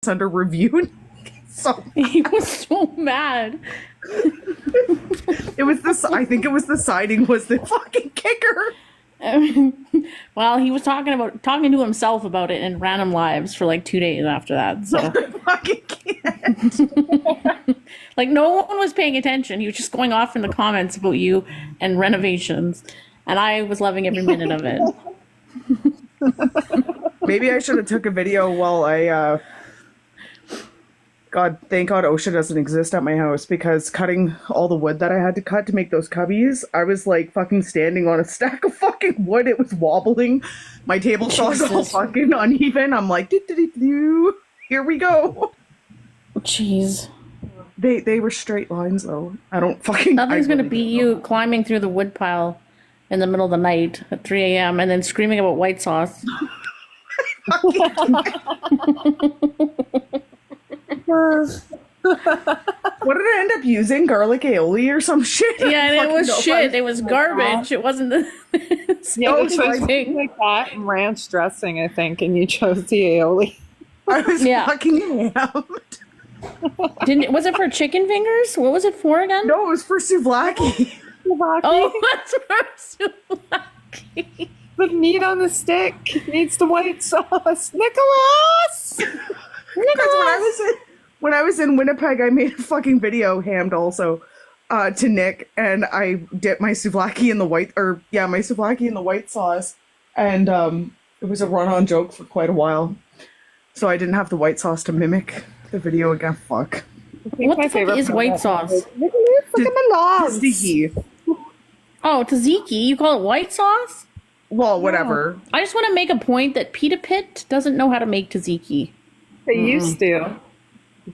under review. So he was so mad. it was this. I think it was the siding was the fucking kicker. Well, he was talking to himself about it in random lives for like 2 days after that. So I fucking can't. like no one was paying attention. He was just going off in the comments about you and renovations, and I was loving every minute of it. Maybe I should have took a video while I. God, thank God OSHA doesn't exist at my house, because cutting all the wood that I had to cut to make those cubbies, I was like fucking standing on a stack of fucking wood. It was wobbling. My table saw was all fucking uneven. I'm like, doo-doo-doo-doo. Here we go. Jeez. They were straight lines though. I don't fucking. Nothing's gonna beat you climbing through the wood pile in the middle of the night at 3 a.m. and then screaming about white sauce. What did I end up using? Garlic aioli or some shit? Yeah, and it was shit. It was garbage. It wasn't the. Yeah, it was something like that and ranch dressing, I think, and you chose the aioli. I was fucking hammed. Was it for chicken fingers? What was it for again? No, it was for souvlaki. Oh, that's for souvlaki. The meat on the stick needs the white sauce. Nicholas! Because when I was in Winnipeg, I made a fucking video, hammed also, to Nick, and I dipped my souvlaki in the white sauce, and it was a run-on joke for quite a while. So I didn't have the white sauce to mimic the video again. Fuck. What the fuck is white sauce? Tzatziki. Oh, tzatziki. You call it white sauce? Well, whatever. I just want to make a point that Pita Pit doesn't know how to make tzatziki. They used to.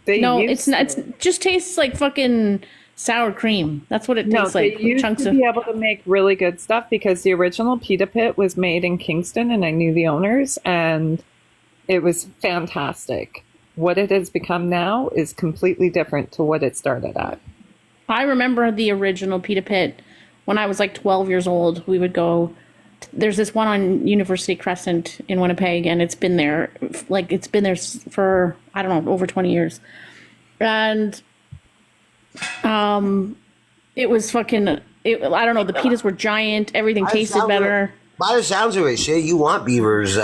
It's not. It just tastes like fucking sour cream. That's what it tastes like. They used to be able to make really good stuff because the original Pita Pit was made in Kingston, and I knew the owners, and it was fantastic. What it has become now is completely different to what it started at. I remember the original Pita Pit when I was like 12 years old. We would go. There's this one on University Crescent in Winnipeg, and it's been there for, I don't know, over 20 years. And it was fucking, I don't know, the pitas were giant, everything tasted better. By the sounds of it, Shay, you want Beaver's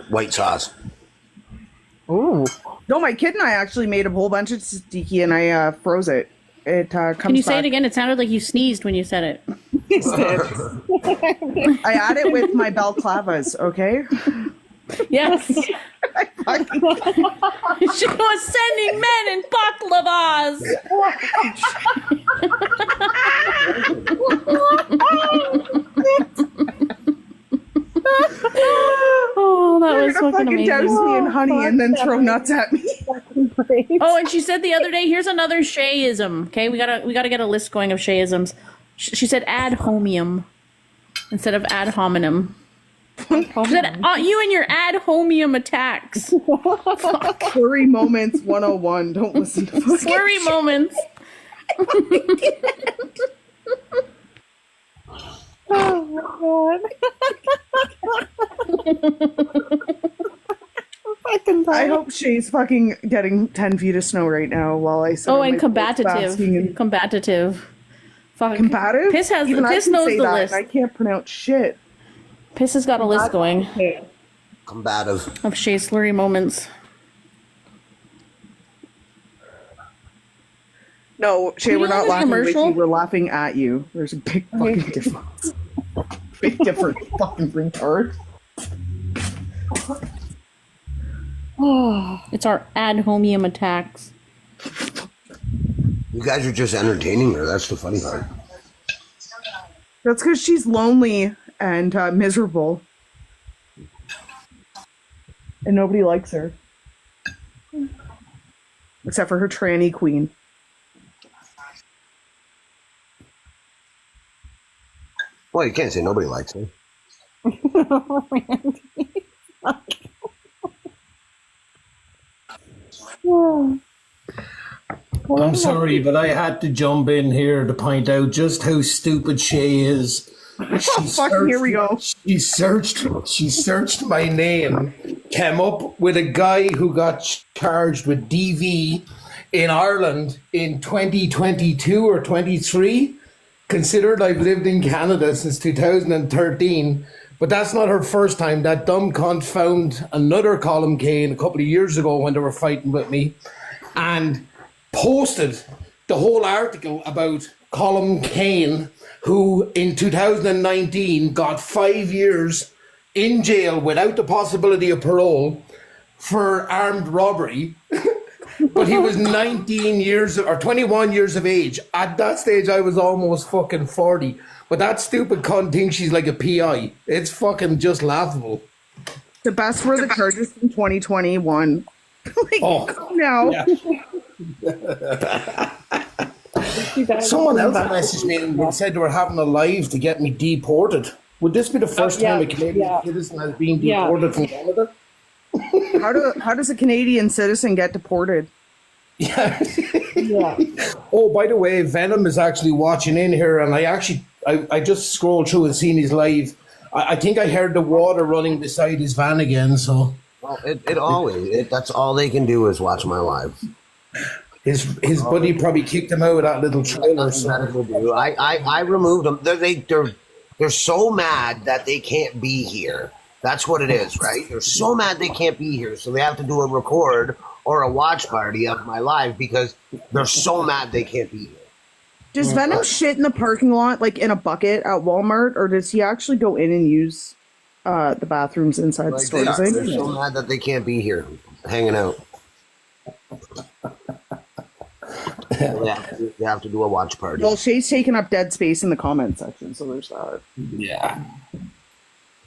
white sauce. Ooh. No, my kid and I actually made a whole bunch of tzatziki, and I froze it. It comes Can you say back. it again? It sounded like you sneezed when you said it. I add it with my balclavas, okay? Yes. She was sending men in baklavas. Oh, that was fucking amazing. Douse me in honey and then throw nuts at me. Oh, and she said the other day, here's another Shayism. Okay, we gotta get a list going of Shayisms. She said ad homium instead of ad hominem. She said, you and your ad homium attacks. Fuck. Furry moments 101. Don't listen to Slurry moments. Oh my god. I hope Shay's fucking getting 10 feet of snow right now while I sit Oh, on and my combative. Combative. Fuck. Combative? Piss knows the list. I can't pronounce shit. Piss has got a list going Combative. of Shay slurry moments. No, Shay, you we're not know the laughing with commercial? you. We're laughing at you. There's a big fucking difference. Big difference, fucking retard. It's our ad homium attacks. You guys are just entertaining her. That's the funny part. That's because she's lonely and miserable. And nobody likes her. Except for her tranny queen. Well, you can't say nobody likes her. I'm sorry, but I had to jump in here to point out just how stupid Shay is. Fucking here we go. She searched my name came up with a guy who got charged with DV in Ireland in 2022 or 23. Considered I've lived in Canada since 2013, but that's not her first time. That dumb cunt found another Colm Kane a couple of years ago when they were fighting with me and posted the whole article about Colm Kane, who in 2019 got 5 years in jail without the possibility of parole for armed robbery. But he was 19 years or 21 years of age. At that stage, I was almost fucking 40. But that stupid cunt thinks she's like a PI. It's fucking just laughable. The best were the charges from 2021. Like, Oh, now. yeah. Someone else messaged me and said they were having a live to get me deported. Would this be the first time a Canadian citizen has been deported from Canada? How does a Canadian citizen get deported? Yeah. Oh, by the way, Venom is actually watching in here, and I just scrolled through and seen his live. I think I heard the water running beside his van again. So Well, it always that's all they can do is watch my lives. his buddy probably kicked him out of that little trailer. So. I removed them. They're so mad that they can't be here. That's what it is, right? They're so mad they can't be here, so they have to do a record or a watch party of my live because they're so mad they can't be here. Does Venom shit in the parking lot, like in a bucket at Walmart, or does he actually go in and use the bathrooms inside the store? They're so mad that they can't be here, hanging out. They have to do a watch party. Well, Shay's taking up dead space in the comment section, so there's that. Yeah.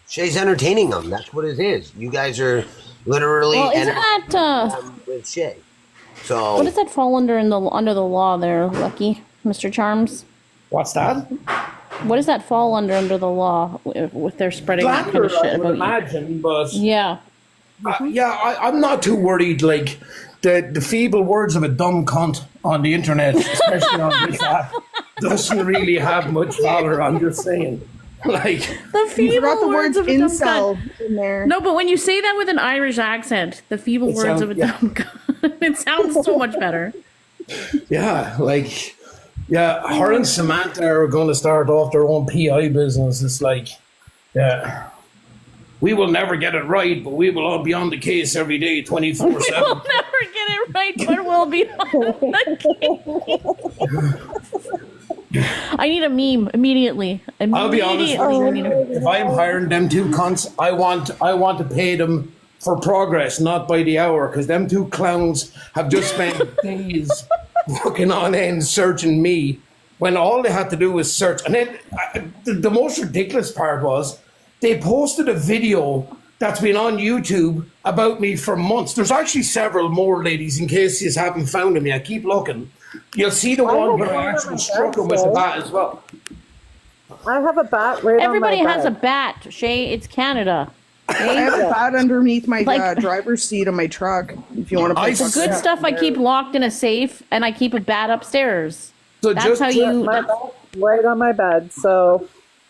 Shay's entertaining them. That's what it is. You guys are literally Well, isn't that with Shay. So what does that fall under under the law there, Lucky Mr. Charms? What's that? What does that fall under the law if they're spreading that kind of Slander, shit I would about you? imagine, but Yeah. I'm not too worried. Like the feeble words of a dumb cunt on the internet, especially on this app, doesn't really have much valor. I'm just saying. Like The You feeble forgot the words words of a dumb incel cunt. in there. No, but when you say that with an Irish accent, the feeble words sounds- of a yeah. dumb cunt, it sounds so much better. yeah, her and Samantha are going to start off their own PI business. It's like, yeah, we will never get it right, but we will all be on the case every day, 24/7. We'll never get it right, but we'll be on the case. I need a meme immediately. I'll be honest with you, Immediately. if I'm hiring them two cunts, I want to pay them for progress, not by the hour, because them two clowns have just spent days fucking on end searching me when all they had to do was search. And then the most ridiculous part was they posted a video that's been on YouTube about me for months. There's actually several more, ladies, in case you haven't found them yet. Keep looking. You'll see the one where I actually struck him with a bat as well. I have a bat right Everybody on my has a bed. bat, Shay. It's Canada. I have a bat underneath my Like- driver's seat of my truck. If you want to I- put The Good stuff I keep locked in a safe, and I keep a bat upstairs. So That's how you. My bat's right on my bed, so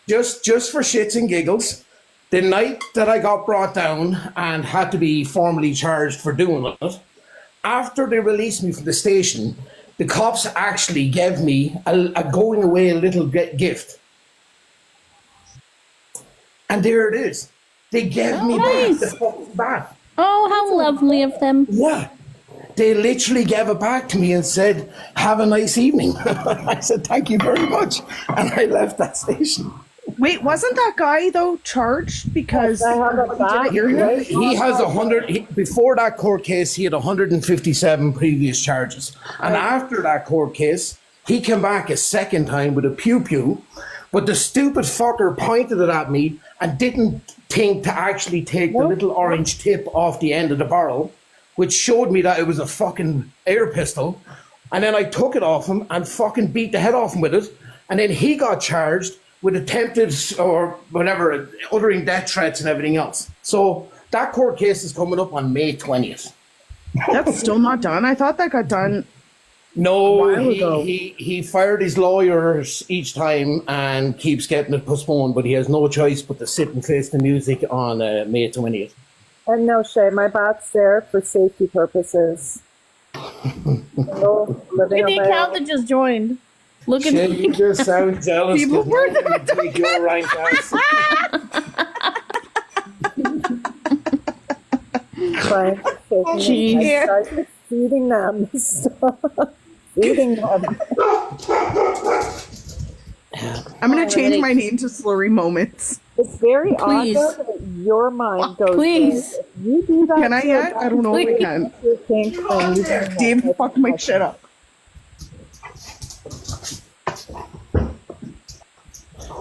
just for shits and giggles, the night that I got brought down and had to be formally charged for doing it, after they released me from the station, the cops actually gave me a going away little gift. And there it is. They gave me back nice. the fucking bat. Oh, how lovely of them. Yeah. They literally gave it back to me and said, "Have a nice evening." I said, "Thank you very much." And I left that station. Wait, wasn't that guy though charged because I have a bat. He has 100, before that court case, he had 157 previous charges. And after that court case, he came back a second time with a pew-pew, but the stupid fucker pointed it at me and didn't think to actually take the little orange tip off the end of the barrel, which showed me that it was a fucking air pistol. And then I took it off him and fucking beat the head off him with it. And then he got charged with attempted or whatever, uttering death threats and everything else. So that court case is coming up on May 20th. that's still not done? I thought that got done. No, while ago. he fired his lawyers each time and keeps getting it postponed, but he has no choice but to sit and face the music on May 20th. And no, Shay, my bat's there for safety purposes. Living Look at the on my account own. that just joined. Look at Shit, you just sound jealous. People were Because take your rank ass. Trying to take Jeez. them. I started feeding them. Stop feeding them. I'm gonna change my name to Slurry Moments. It's very Please. odd though, that your mind goes Please. there. If you do that Can I to your yet? I don't know if I Please. can. your kink, then you don't Dave know. fucked my shit up.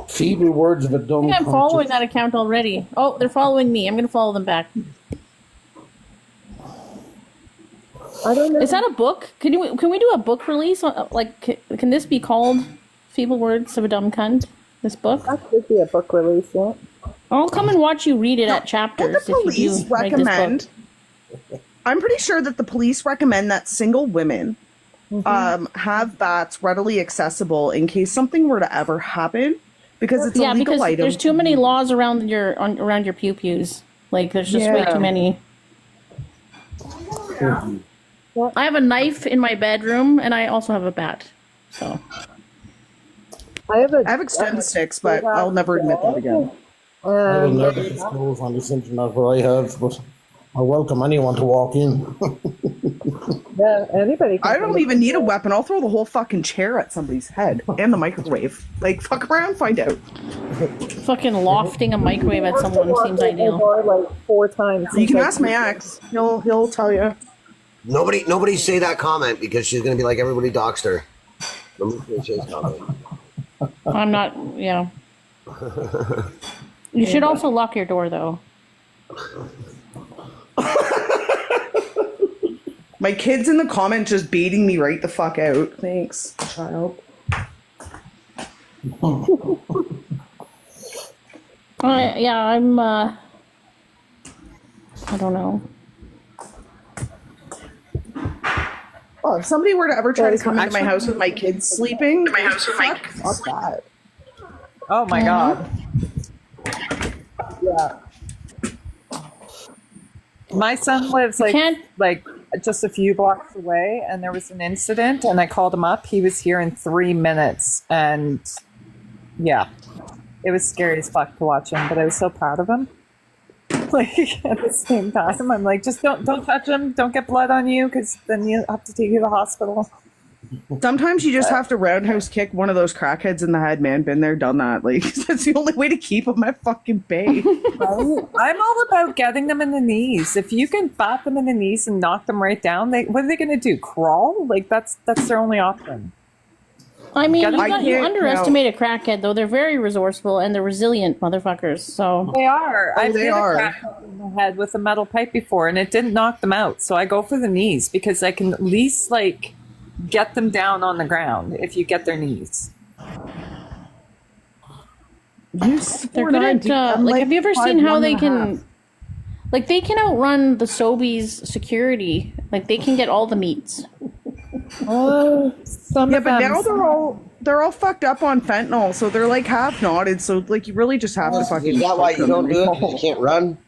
Feeble words of a dumb I think I'm cunt. following that account already. Oh, they're following me. I'm gonna follow them back. I don't know. Is that a book? Can we do a book release? Can this be called "Feeble Words of a Dumb Cunt"? This book? That could be a book release, yeah. I'll come and watch you read it at What chapters the if police you do write this recommend? book. I'm pretty sure that the police recommend that single women have bats readily accessible in case something were to ever happen, because it's Yeah, a legal because item. there's too many laws around around your pew pews. Like there's just way Yeah. too many. I have a knife in my bedroom, and I also have a bat. So I have extended sticks, but I'll never admit that again. I will And never disclose on this internet what I have, but I welcome anyone to walk in. yeah, anybody can I don't even need a weapon. I'll throw the whole fucking chair at somebody's head and the microwave. Like, fuck around, find out. fucking lofting a microwave at someone seems ideal. Like 4 times. You can ask my ex. He'll tell you. Nobody say that comment because she's gonna be like everybody doxed her. Nobody say Shay's comment. I'm not. Yeah. You should also lock your door, though. My kid's in the comments just baiting me right the fuck out. Thanks, child. Yeah, I'm. I don't know. Oh, if somebody were to ever try to come into my house with my kids sleeping, fuck that. Oh my god. Yeah. My son lives Can't- like just a few blocks away, and there was an incident, and I called him up. He was here in 3 minutes, and yeah, it was scary as fuck to watch him, but I was so proud of him. Like at the same time, I'm like, just don't touch him, don't get blood on you, because then you have to take you to the hospital. Sometimes you just have to roundhouse kick one of those crackheads in the head, man. Been there, done that. Like, that's the only way to keep them at fucking bay. I'm all about getting them in the knees. If you can bat them in the knees and knock them right down, what are they going to do? Crawl? Like that's their only option. I mean, I you can't underestimate a crackhead, though. They're very resourceful and they're resilient motherfuckers. So They are. I've they hit are. a crackhead in the head with a metal pipe before, and it didn't knock them out. So I go for the knees because I can at least like get them down on the ground if you get their knees. they're good at. Like, have you ever seen how they can? Like, they can outrun the Sobeys security. Like, they can get all the meats. Oh, some Yeah, of but them. now they're all fucked up on fentanyl, so they're like half knotted. So like you really just have to fucking. Is that why you don't do it? 'Cause you can't run?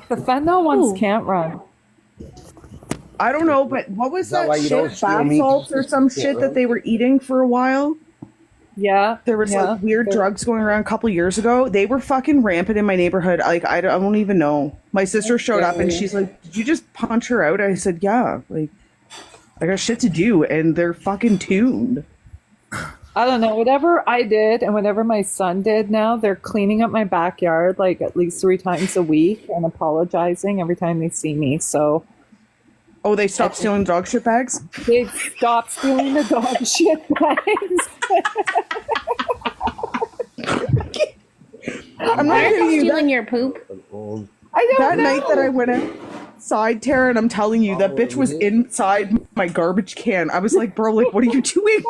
The fentanyl ones Ooh. can't run. I don't know, but what was that that, why you don't shit? steal Bath meat? salts or some shit that they were eating for a while? Yeah, There was yeah. like weird drugs going around a couple years ago. They were fucking rampant in my neighborhood. Like I don't even know. My sister showed up and she's like, "Did you just punch her out?" I said, "Yeah." Like I got shit to do, and they're fucking tuned. I don't know. Whatever I did and whatever my son did now, they're cleaning up my backyard like at least 3 times a week and apologizing every time they see me. So Oh, they stopped stealing dog shit bags. they stopped stealing the dog shit bags. I'm not kidding you. Stealing your poop. I don't That know. night that I went outside, Tara, and I'm telling you, that bitch was inside my garbage can. I was like, bro, like, what are you doing?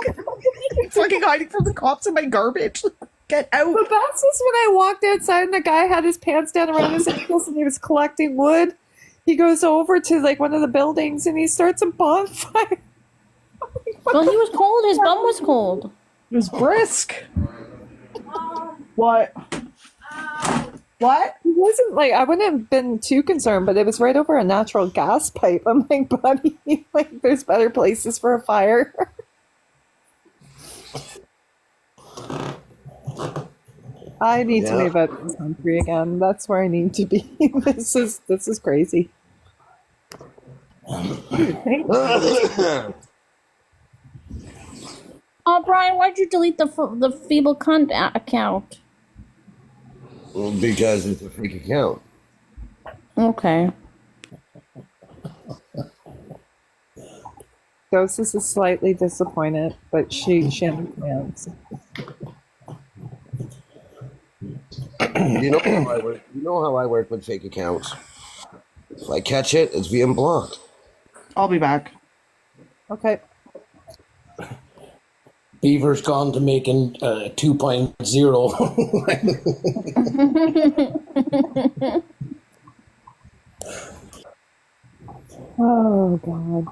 Fucking hiding from the cops in my garbage. Get out. The best is when I walked outside and the guy had his pants down around his ankles and he was collecting wood. He goes over to like one of the buildings and he starts a bonfire. Well, he was cold. His bum was cold. It was brisk. What? What? It wasn't like, I wouldn't have been too concerned, but it was right over a natural gas pipe. I'm like, buddy, like there's better places for a fire. I need to move out of this country again. That's where I need to be. This is crazy. Oh, Brian, why'd you delete the feeble cunt account? Well, because it's a fake account. Okay. Ghosts is slightly disappointed, but she understands. You know how I work. You know how I work with fake accounts. If I catch it, it's being blocked. I'll be back. Okay. Beaver's gone to making 2.0. Oh God.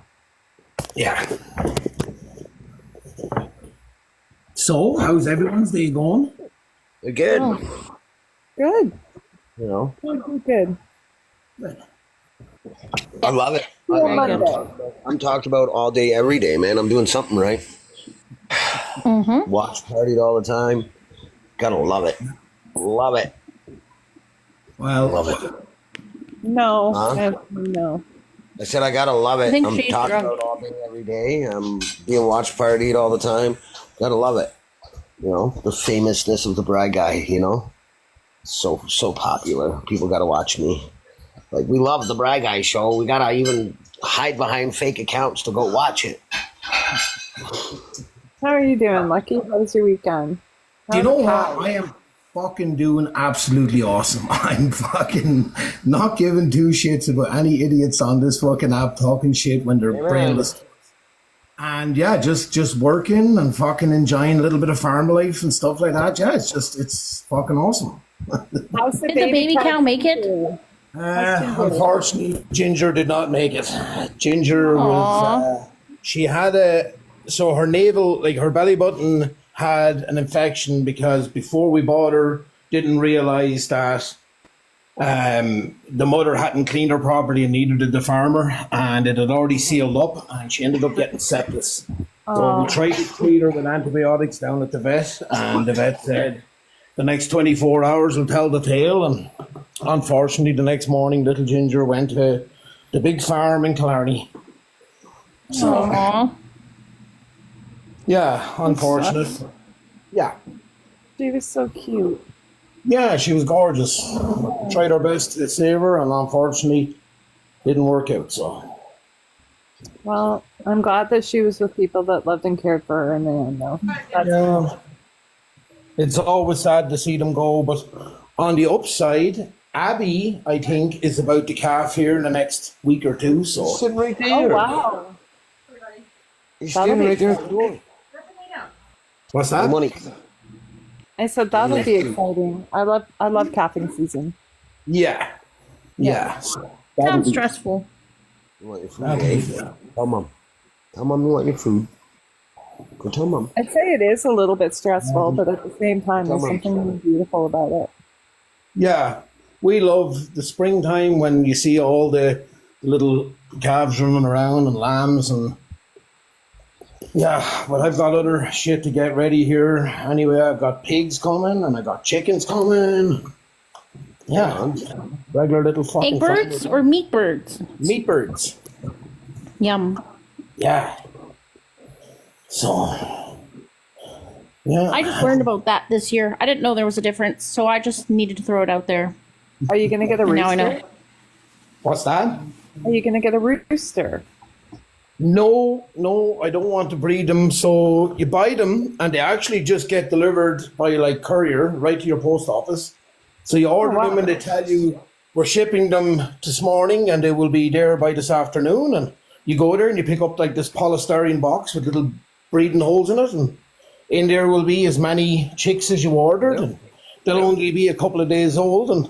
Yeah. So, how's everyone's day going? They're good. Good. You know, Good. I love it. Monday. I'm talked about all day, every day, man. I'm doing something right. Watch partied all the time. Gotta love it. Love it. Well, Love it. No. Huh? No. I said I gotta love it. think I'm she's talking drunk. about all day, every day. I'm being watch partied all the time. Gotta love it. You know, the famousness of the Bride Guy, you know? So popular. People gotta watch me. Like, we love the Bride Guy show. We gotta even hide behind fake accounts to go watch it. How are you doing, Lucky? How was your weekend? you know what? I am fucking doing absolutely awesome. I'm fucking not giving two shits about any idiots on this fucking app talking shit when they're brainless. And yeah, just working and fucking enjoying a little bit of farm life and stuff like that. Yeah, it's fucking awesome. How's the Did the baby cow make it? Unfortunately, Ginger did not make it. Ginger was, she had so her navel, like her belly button had an infection because before we bought her, didn't realize that the mother hadn't cleaned her properly and neither did the farmer, and it had already sealed up and she ended up getting sepsis. So we tried to treat her with antibiotics down at the vet, and the vet said the next 24 hours will tell the tale. And unfortunately, the next morning, little Ginger went to the big farm in Killarney. So, Aw. yeah, unfortunate. Yeah. She was so cute. Yeah, she was gorgeous. Tried our best to save her, and unfortunately, didn't work out. So, Well, I'm glad that she was with people that loved and cared for her in the end, though. yeah, it's always sad to see them go. But on the upside, Abby, I think, is about to calf here in the next week or two. So, Sitting right there. Oh, wow. He's That'll standing be right there at the door. what's The that? money. I said that'll be exciting. I love calving season. Yeah, yeah. So Sounds stressful. You want your food, eh? Tell mom. Tell mom you want your food. Go tell mom. I'd say it is a little bit stressful, but at the same time, there's something really beautiful about it. Yeah, we love the springtime when you see all the little calves running around and lambs and yeah, but I've got other shit to get ready here. Anyway, I've got pigs coming and I got chickens coming. Yeah, regular little fucking Egg birds or meat birds? meat birds. Yum. Yeah. So, yeah. I just learned about that this year. I didn't know there was a difference, so I just needed to throw it out there. Are you going to get a And rooster? now I know. What's that? Are you going to get a rooster? No, I don't want to breed them. So you buy them and they actually just get delivered by like courier right to your post office. So you order them and they tell you we're shipping them this morning and they will be there by this afternoon. And you go there and you pick up like this polystyrene box with little breeding holes in it. And in there will be as many chicks as you ordered. And they'll only be a couple of days old. And